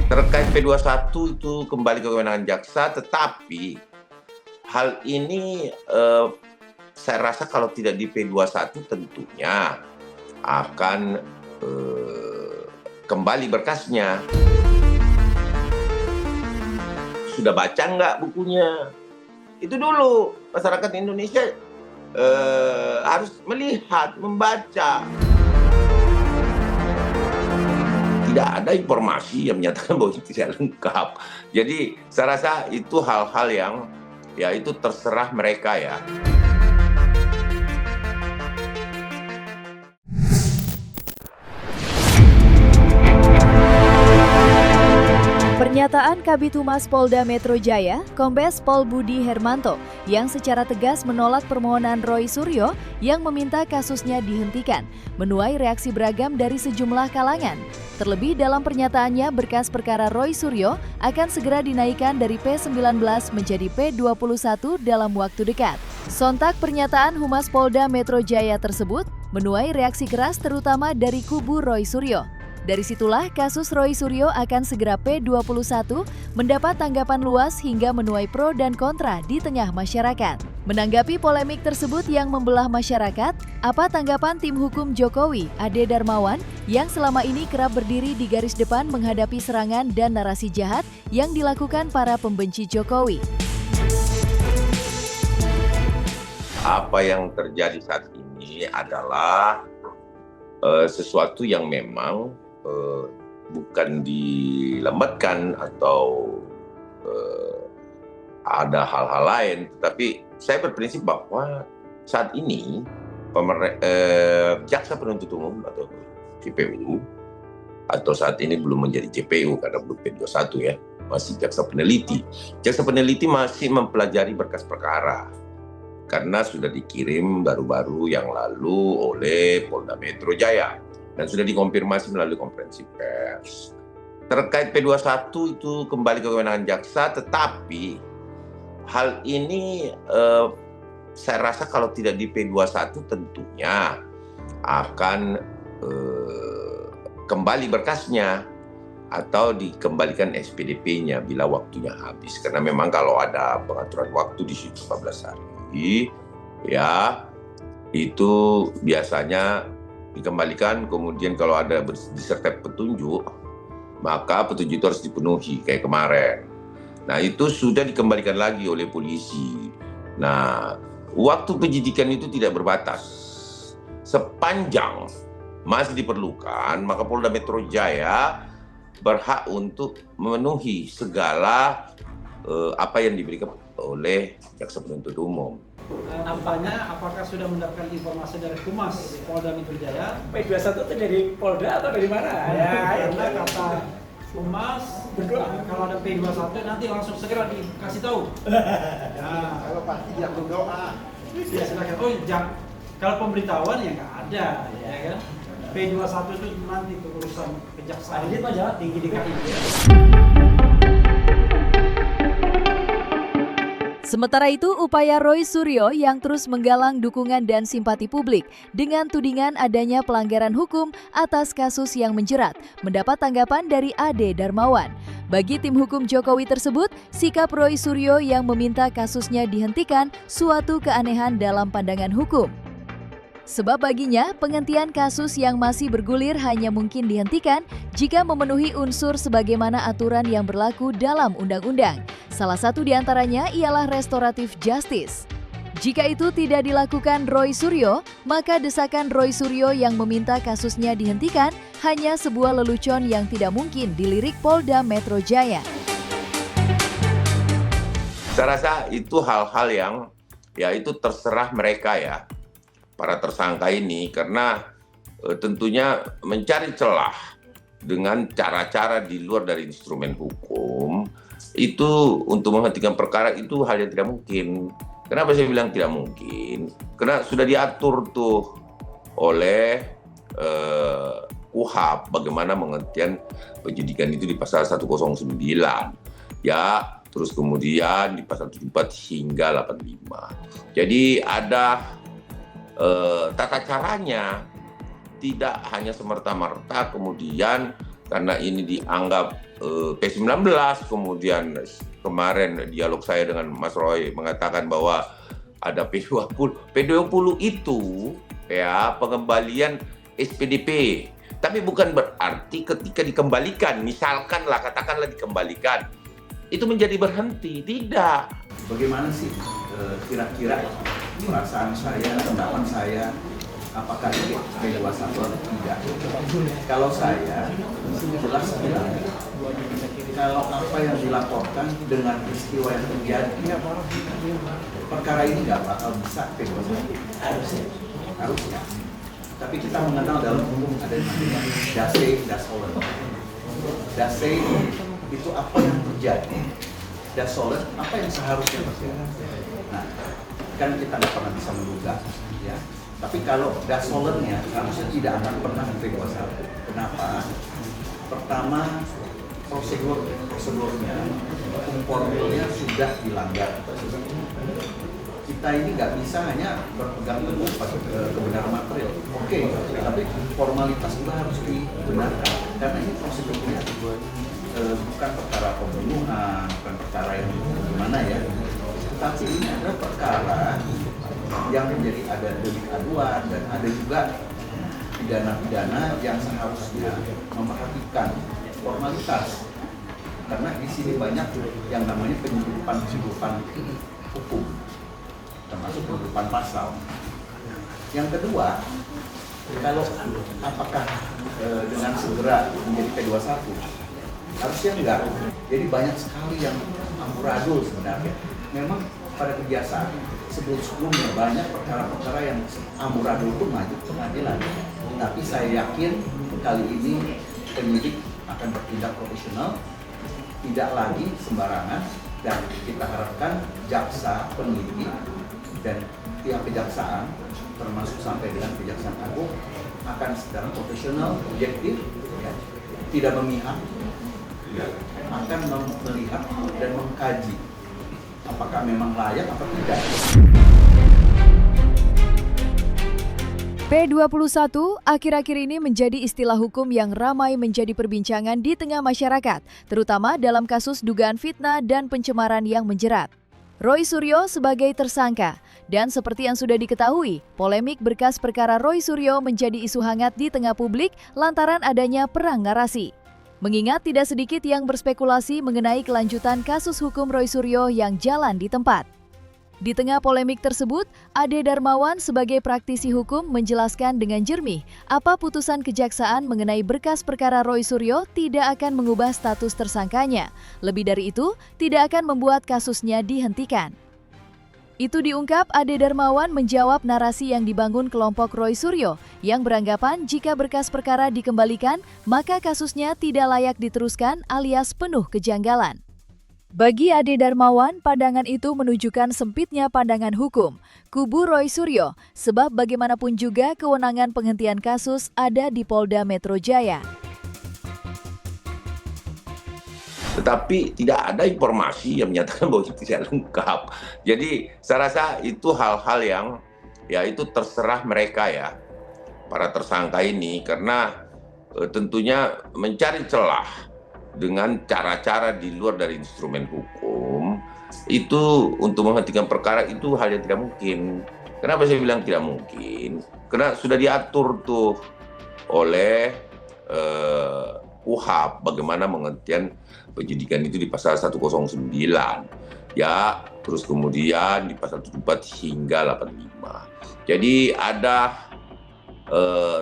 Terkait P21 itu kembali ke kewenangan jaksa, tetapi hal ini saya rasa kalau tidak di P21 tentunya akan kembali berkasnya. Sudah baca nggak bukunya? Itu dulu masyarakat Indonesia harus melihat, membaca. Tidak ada informasi yang menyatakan bahwa itu tidak lengkap. Jadi saya rasa itu hal-hal yang ya itu terserah mereka ya. Pernyataan Kabid Humas Polda Metro Jaya, Kombes Pol Budi Hermanto, yang secara tegas menolak permohonan Roy Suryo yang meminta kasusnya dihentikan, menuai reaksi beragam dari sejumlah kalangan. Terlebih dalam pernyataannya, berkas perkara Roy Suryo akan segera dinaikkan dari P19 menjadi P21 dalam waktu dekat. Sontak pernyataan Humas Polda Metro Jaya tersebut menuai reaksi keras terutama dari kubu Roy Suryo. Dari situlah kasus Roy Suryo akan segera P21 mendapat tanggapan luas hingga menuai pro dan kontra di tengah masyarakat. Menanggapi polemik tersebut yang membelah masyarakat, apa tanggapan tim hukum Jokowi, Ade Darmawan, yang selama ini kerap berdiri di garis depan menghadapi serangan dan narasi jahat yang dilakukan para pembenci Jokowi? Apa yang terjadi saat ini adalah sesuatu yang memang bukan dilambatkan atau ada hal-hal lain, tetapi saya berprinsip bahwa saat ini jaksa penuntut umum atau JPU atau saat ini belum menjadi JPU karena belum P21 ya, masih jaksa peneliti. Jaksa peneliti masih mempelajari berkas perkara karena sudah dikirim baru-baru yang lalu oleh Polda Metro Jaya dan sudah dikonfirmasi melalui konferensi pers. Terkait P21 itu kembali ke kewenangan jaksa, tetapi hal ini saya rasa kalau tidak di P21 tentunya akan kembali berkasnya atau dikembalikan SPDP-nya bila waktunya habis. Karena memang kalau ada pengaturan waktu di situ 14 hari, ya itu biasanya dikembalikan. Kemudian kalau ada disertai petunjuk, maka petunjuk itu harus dipenuhi kayak kemarin. Nah itu sudah dikembalikan lagi oleh polisi. Nah waktu penyidikan itu tidak berbatas. Sepanjang masih diperlukan, maka Polda Metro Jaya berhak untuk memenuhi segala apa yang diberikan oleh jaksa penuntut umum. Nampaknya apakah sudah mendapatkan informasi dari Humas Polda Metro Jaya? P21 itu dari Polda atau dari mana? Ya, karena kata Humas berdua kalau ada P21 nanti langsung segera dikasih tahu. Nah, Kalau pasti dia berdoa. ya silakan. Oh, kalau pemberitahuan ya nggak ada, ya kan? P21 itu nanti urusan kejaksaan. Ini aja tinggi DKI. Sementara itu, upaya Roy Suryo yang terus menggalang dukungan dan simpati publik dengan tudingan adanya pelanggaran hukum atas kasus yang menjerat, mendapat tanggapan dari Ade Darmawan. Bagi tim hukum Jokowi tersebut, sikap Roy Suryo yang meminta kasusnya dihentikan suatu keanehan dalam pandangan hukum. Sebab baginya, penghentian kasus yang masih bergulir hanya mungkin dihentikan jika memenuhi unsur sebagaimana aturan yang berlaku dalam undang-undang. Salah satu di antaranya ialah restoratif justice. Jika itu tidak dilakukan Roy Suryo, maka desakan Roy Suryo yang meminta kasusnya dihentikan hanya sebuah lelucon yang tidak mungkin dilirik Polda Metro Jaya. Saya rasa itu hal-hal yang ya itu terserah mereka ya, para tersangka ini, karena tentunya mencari celah dengan cara-cara di luar dari instrumen hukum itu untuk menghentikan perkara itu hal yang tidak mungkin. Kenapa saya bilang tidak mungkin? Karena sudah diatur tuh oleh KUHP bagaimana penghentian penyidikan itu di pasal 109 ya, terus kemudian di pasal 74 hingga 85. Jadi ada tata caranya, tidak hanya semerta-merta kemudian karena ini dianggap P19, kemudian kemarin dialog saya dengan Mas Roy mengatakan bahwa ada P20. P20 itu ya pengembalian SPDP. Tapi bukan berarti ketika dikembalikan, misalkanlah katakanlah dikembalikan, itu menjadi berhenti. Tidak. Bagaimana sih kira-kira perasaan saya, pendapat saya, apakah ini P21 atau tidak? Kalau saya jelas bilang, kalau apa yang dilaporkan dengan peristiwa yang terjadi, perkara ini nggak bakal bisa P21. Harusnya. Tapi kita mengenal dalam hukum ada namanya dase, dasolen. Dase itu apa yang terjadi. Dasolen apa yang seharusnya terjadi. Nah, kan kita nggak pernah bisa menduga, ya. Tapi kalau dasolennya harusnya tidak akan pernah P21. Kenapa? Pertama, prosedurnya, hukum formilnya sudah dilanggar. Kita ini nggak bisa hanya berpegang teguh pada kebenaran material. Oke, tapi formalitas juga harus dibenarkan. Karena ini prosedurnya bukan perkara pembunuhan, bukan perkara yang gimana ya. Tapi ini adalah perkara yang menjadi ada delik aduan dan ada juga pidana-pidana yang seharusnya memperhatikan formalitas. Karena di sini banyak yang namanya penyelundupan hukum, termasuk penyelundupan pasal. Yang kedua, kalau apakah dengan segera menjadi P21? Harusnya enggak. Jadi banyak sekali yang amburadul sebenarnya. Memang pada kebiasaan sebelum-sebelumnya banyak perkara-perkara yang amburadul pun maju ke pengadilan. Tapi saya yakin kali ini penyidik akan bertindak profesional, tidak lagi sembarangan, dan kita harapkan jaksa, penyidik, dan pihak kejaksaan, termasuk sampai dengan Kejaksaan Agung, akan secara profesional, objektif, ya, tidak memihak, ya, akan melihat dan mengkaji apakah memang layak atau tidak. P21 akhir-akhir ini menjadi istilah hukum yang ramai menjadi perbincangan di tengah masyarakat, terutama dalam kasus dugaan fitnah dan pencemaran yang menjerat Roy Suryo sebagai tersangka. Dan seperti yang sudah diketahui, polemik berkas perkara Roy Suryo menjadi isu hangat di tengah publik lantaran adanya perang narasi. Mengingat tidak sedikit yang berspekulasi mengenai kelanjutan kasus hukum Roy Suryo yang jalan di tempat. Di tengah polemik tersebut, Ade Darmawan sebagai praktisi hukum menjelaskan dengan jernih apa putusan kejaksaan mengenai berkas perkara Roy Suryo tidak akan mengubah status tersangkanya. Lebih dari itu, tidak akan membuat kasusnya dihentikan. Itu diungkap Ade Darmawan menjawab narasi yang dibangun kelompok Roy Suryo yang beranggapan jika berkas perkara dikembalikan, maka kasusnya tidak layak diteruskan alias penuh kejanggalan. Bagi Ade Darmawan, pandangan itu menunjukkan sempitnya pandangan hukum kubu Roy Suryo, sebab bagaimanapun juga kewenangan penghentian kasus ada di Polda Metro Jaya. Tetapi tidak ada informasi yang menyatakan bahwa itu tidak lengkap. Jadi saya rasa itu hal-hal yang ya itu terserah mereka ya, para tersangka ini, karena tentunya mencari celah dengan cara-cara di luar dari instrumen hukum itu untuk menghentikan perkara itu hal yang tidak mungkin. Kenapa saya bilang tidak mungkin? Karena sudah diatur tuh oleh KUHP bagaimana penghentian penyidikan itu di pasal 109 ya, terus kemudian di pasal 74 hingga 85. Jadi ada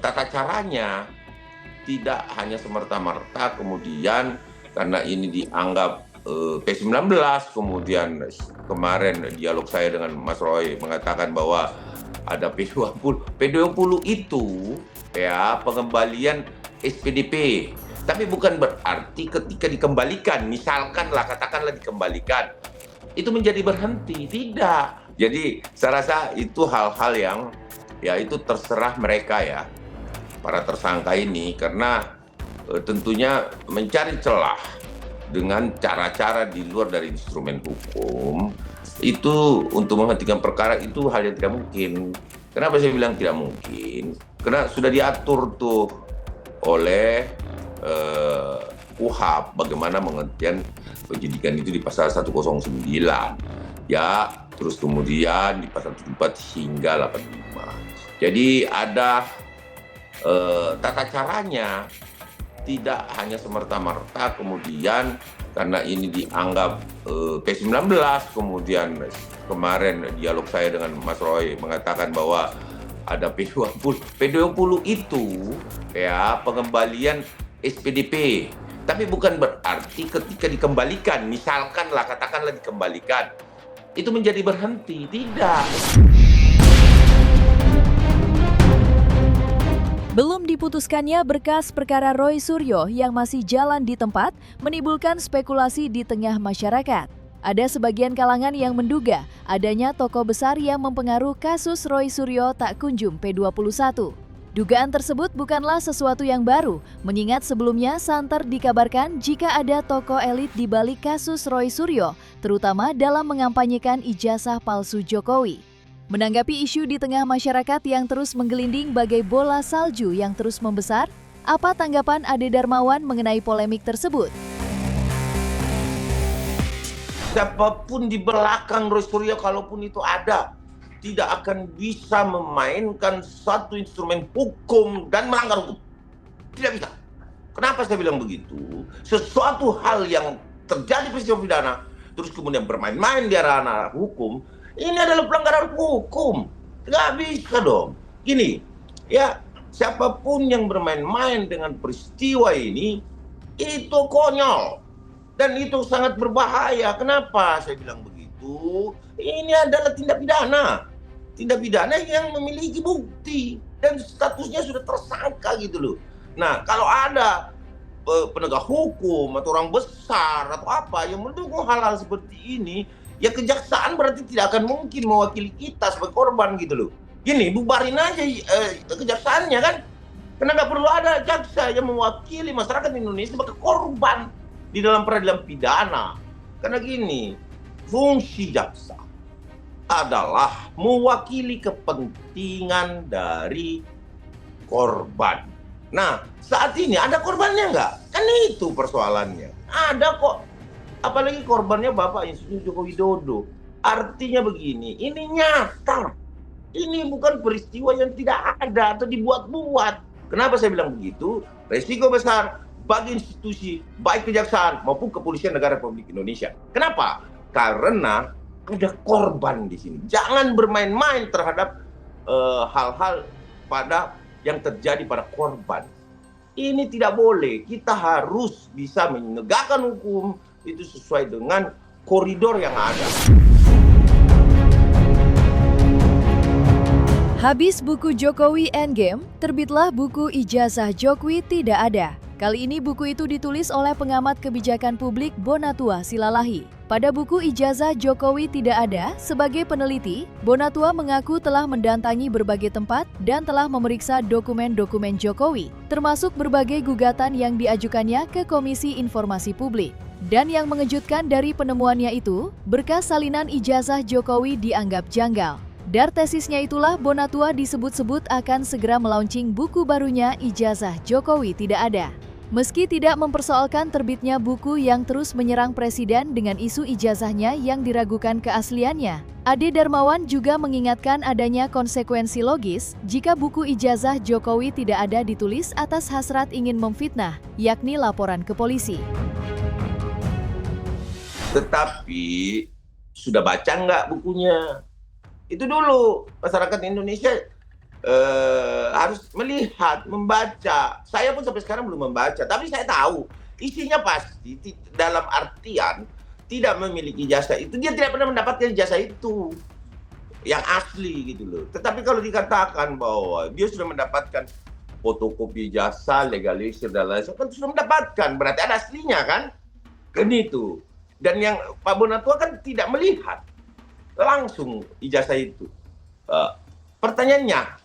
tata caranya. Tidak hanya semerta-merta kemudian karena ini dianggap P19, kemudian kemarin dialog saya dengan Mas Roy mengatakan bahwa ada P20. P20 itu ya pengembalian SPDP. Tapi bukan berarti ketika dikembalikan, misalkanlah katakanlah dikembalikan, itu menjadi berhenti. Tidak. Jadi saya rasa itu hal-hal yang ya itu terserah mereka ya, para tersangka ini, karena tentunya mencari celah dengan cara-cara di luar dari instrumen hukum itu untuk menghentikan perkara itu hal yang tidak mungkin. Kenapa saya bilang tidak mungkin? Karena sudah diatur tuh oleh KUHP bagaimana pengertian penyidikan itu di pasal 109 ya, terus kemudian di pasal 74 hingga 85. Jadi ada tata caranya, tidak hanya semerta-merta kemudian karena ini dianggap P19, kemudian kemarin dialog saya dengan Mas Roy mengatakan bahwa ada P20. P20 itu ya pengembalian SPDP. Tapi bukan berarti ketika dikembalikan, misalkanlah katakanlah dikembalikan, itu menjadi berhenti. Tidak. Belum diputuskannya berkas perkara Roy Suryo yang masih jalan di tempat menimbulkan spekulasi di tengah masyarakat. Ada sebagian kalangan yang menduga adanya tokoh besar yang mempengaruhi kasus Roy Suryo tak kunjung P21. Dugaan tersebut bukanlah sesuatu yang baru, mengingat sebelumnya santer dikabarkan jika ada tokoh elit di balik kasus Roy Suryo, terutama dalam mengampanyekan ijazah palsu Jokowi. Menanggapi isu di tengah masyarakat yang terus menggelinding bagai bola salju yang terus membesar, apa tanggapan Ade Darmawan mengenai polemik tersebut? Siapapun di belakang Roy Suryo, kalaupun itu ada, tidak akan bisa memainkan satu instrumen hukum dan melanggar hukum. Tidak bisa. Kenapa saya bilang begitu? Sesuatu hal yang terjadi peristiwa pidana, terus kemudian bermain-main di ranah hukum, ini adalah pelanggaran hukum. Nggak bisa dong. Gini, ya siapapun yang bermain-main dengan peristiwa ini, itu konyol. Dan itu sangat berbahaya. Kenapa saya bilang begitu? Ini adalah tindak pidana. Tindak pidana yang memiliki bukti dan statusnya sudah tersangka gitu loh. Nah, kalau ada penegak hukum atau orang besar atau apa yang mendukung hal-hal seperti ini, ya kejaksaan berarti tidak akan mungkin mewakili kita sebagai korban gitu loh. Gini, bubarin aja kejaksaannya kan. Karena nggak perlu ada jaksa yang mewakili masyarakat Indonesia sebagai korban di dalam peradilan pidana. Karena gini, fungsi jaksa adalah mewakili kepentingan dari korban. Nah, saat ini ada korbannya nggak? Kan itu persoalannya. Ada kok. Apalagi korbannya Bapak Insinyur Joko Widodo. Artinya begini, ini nyata. Ini bukan peristiwa yang tidak ada atau dibuat-buat. Kenapa saya bilang begitu? Resiko besar bagi institusi, baik kejaksaan maupun kepolisian negara Republik Indonesia. Kenapa? Karena ada korban di sini. Jangan bermain-main terhadap hal-hal yang terjadi pada korban. Ini tidak boleh. Kita harus bisa menegakkan hukum itu sesuai dengan koridor yang ada. Habis buku Jokowi Endgame, terbitlah buku Ijazah Jokowi Tidak Ada. Kali ini buku itu ditulis oleh pengamat kebijakan publik Bonatua Silalahi. Pada buku Ijazah Jokowi Tidak Ada, sebagai peneliti, Bonatua mengaku telah mendatangi berbagai tempat dan telah memeriksa dokumen-dokumen Jokowi, termasuk berbagai gugatan yang diajukannya ke Komisi Informasi Publik. Dan yang mengejutkan dari penemuannya itu, berkas salinan ijazah Jokowi dianggap janggal. Dari tesisnya itulah Bonatua disebut-sebut akan segera melaunching buku barunya Ijazah Jokowi Tidak Ada. Meski tidak mempersoalkan terbitnya buku yang terus menyerang presiden dengan isu ijazahnya yang diragukan keasliannya, Ade Darmawan juga mengingatkan adanya konsekuensi logis jika buku Ijazah Jokowi Tidak Ada ditulis atas hasrat ingin memfitnah, yakni laporan ke polisi. Tetapi sudah baca nggak bukunya? Itu dulu masyarakat Indonesia harus melihat, membaca. Saya pun sampai sekarang belum membaca, tapi saya tahu isinya pasti dalam artian tidak memiliki jasa itu. Dia tidak pernah mendapatkan jasa itu yang asli gitu loh. Tetapi kalau dikatakan bahwa dia sudah mendapatkan fotokopi jasa, legalisir dan lain sebagainya, kan sudah mendapatkan, berarti ada aslinya kan? Kan itu. Dan yang Pak Bonatua kan tidak melihat langsung ijazah itu. Pertanyaannya,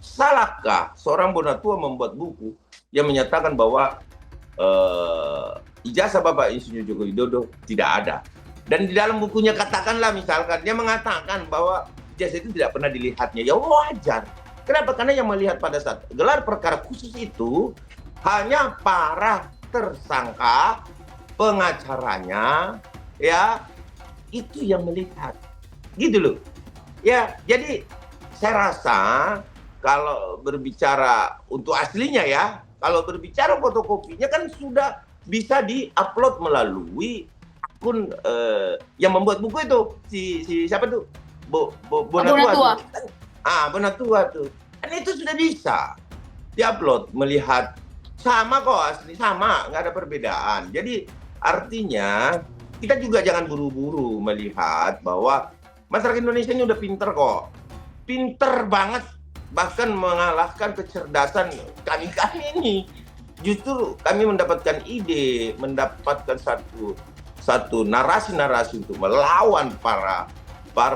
salahkah seorang Bonatua membuat buku yang menyatakan bahwa ijazah Bapak Insinyur Joko Widodo tidak ada? Dan di dalam bukunya katakanlah misalkan dia mengatakan bahwa ijazah itu tidak pernah dilihatnya. Ya wajar. Kenapa? Karena yang melihat pada saat gelar perkara khusus itu Hanya para tersangka, pengacaranya, ya itu yang melihat, gitu loh. Ya, jadi saya rasa kalau berbicara untuk aslinya ya, kalau berbicara fotokopinya kan sudah bisa di-upload melalui akun yang membuat buku itu, si siapa tuh? Bonatua. Bonatua tuh. Kan itu sudah bisa di-upload, melihat sama kok, asli sama, nggak ada perbedaan. Jadi artinya kita juga jangan buru-buru melihat bahwa masyarakat Indonesia ini udah pinter kok. Pinter banget, bahkan mengalahkan kecerdasan kami ini. Justru kami mendapatkan ide, mendapatkan satu narasi-narasi untuk melawan para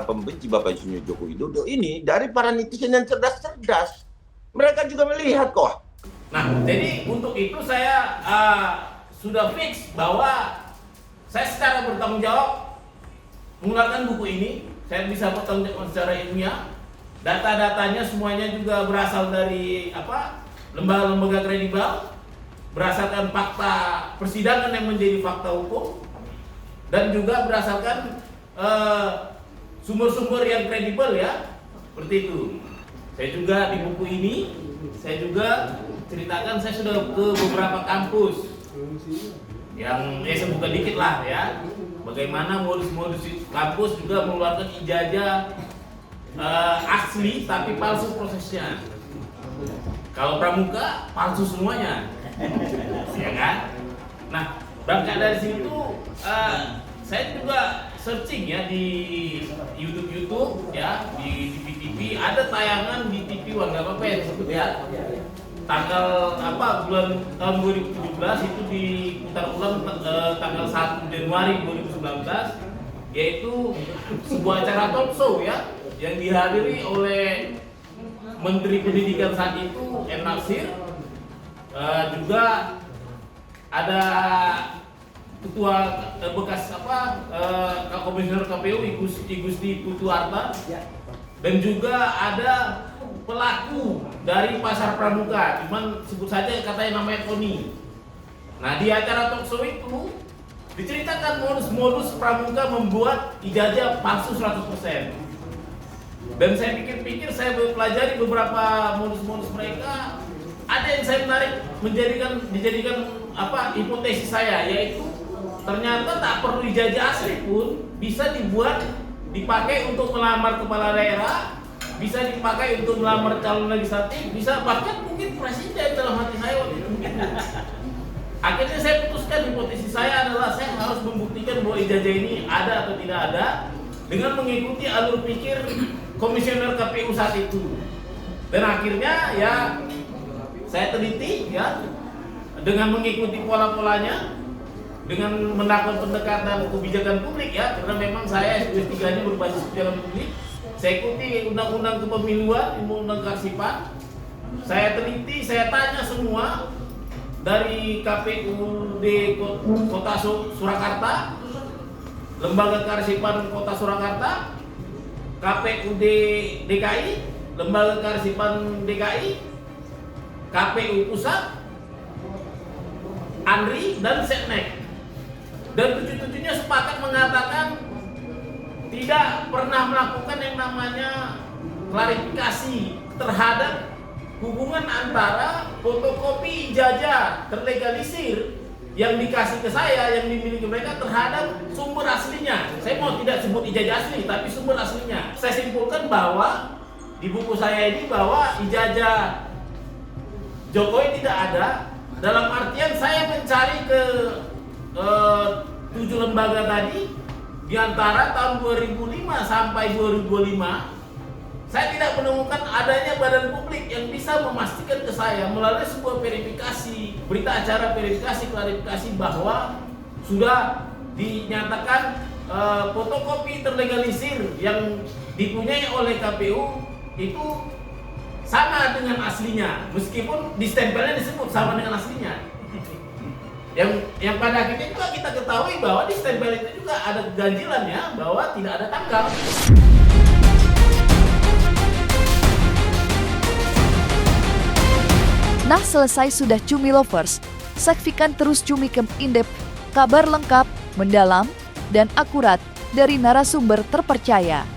pembenci Bapak Insinyur Joko Widodo ini dari para netizen yang cerdas-cerdas. Mereka juga melihat kok. Nah, jadi untuk itu saya sudah fix bahwa saya secara bertanggung jawab mengeluarkan buku ini. Saya bisa bertanggung jawab secara ilmiah. Data-datanya semuanya juga berasal dari lembaga-lembaga kredibel, berdasarkan fakta persidangan yang menjadi fakta hukum, dan juga berdasarkan sumber-sumber yang kredibel ya, seperti itu. Saya juga di buku ini, saya juga ceritakan saya sudah ke beberapa kampus yang sebutkan dikit lah ya, bagaimana modus-modus kampus juga mengeluarkan ijazah asli tapi palsu prosesnya. Kalau pramuka palsu semuanya, ya kan? Nah, berangkat dari situ saya juga searching ya di YouTube ya, di TV, ada tayangan di TV One, nggak apa-apa ya disebut ya. Tanggal bulan tahun 2017 itu diputar ulang tanggal 1 Januari 2019, yaitu sebuah acara talk show ya yang dihadiri oleh Menteri Pendidikan saat itu M. Natsir, juga ada ketua bekas komisioner KPU Igusti Putuarta, dan juga ada pelaku dari pasar pramuka, cuman sebut saja katanya namanya Tony. Nah, di acara talk show itu diceritakan modus-modus pramuka membuat ijazah palsu 100%. Dan saya pikir-pikir, saya pelajari beberapa modus-modus mereka. Ada yang saya menarik dijadikan hipotesis saya, yaitu ternyata tak perlu ijazah asli pun bisa dipakai untuk melamar kepala daerah, bisa dipakai untuk melamar calon legislatif, bisa bahkan mungkin presiden dalam hati saya waktu itu. Akhirnya saya putuskan, hipotesis saya adalah saya harus membuktikan bahwa ijazah ini ada atau tidak ada dengan mengikuti alur pikir komisioner KPU saat itu. Dan akhirnya ya saya teliti ya dengan mengikuti pola-polanya, dengan melakukan pendekatan kebijakan publik ya, karena memang saya S3-nya berbasis kebijakan publik. Saya ikuti undang-undang kepemiluan, undang-undang kearsipan. Saya teliti, saya tanya semua dari KPUD Kota Surakarta, Lembaga Kearsipan Kota Surakarta, KPUD DKI, Lembaga Kearsipan DKI, KPU Pusat, ANRI, dan Setnek. Dan tujuh-tujuhnya sepakat mengatakan tidak pernah melakukan yang namanya klarifikasi terhadap hubungan antara fotokopi ijazah terlegalisir yang dikasih ke saya, yang dimiliki mereka, terhadap sumber aslinya. Saya mau tidak sebut ijazah asli, tapi sumber aslinya. Saya simpulkan bahwa di buku saya ini bahwa ijazah Jokowi tidak ada, dalam artian saya mencari ke 7 lembaga tadi, di antara tahun 2005 sampai 2025, saya tidak menemukan adanya badan publik yang bisa memastikan ke saya melalui sebuah verifikasi, berita acara verifikasi, klarifikasi bahwa sudah dinyatakan fotokopi terlegalisir yang dipunyai oleh KPU itu sama dengan aslinya, meskipun di stempelnya disebut sama dengan aslinya. Yang pada akhirnya juga kita ketahui bahwa di stempel itu juga ada ganjilannya bahwa tidak ada tanggal. Nah, selesai sudah Cumi Lovers. Saksikan terus Cumi Camp Indep, kabar lengkap, mendalam, dan akurat dari narasumber terpercaya.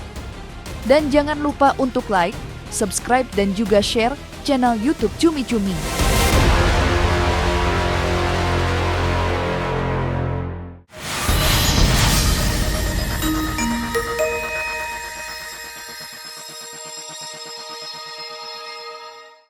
Dan jangan lupa untuk like, subscribe, dan juga share channel YouTube Cumi Cumi.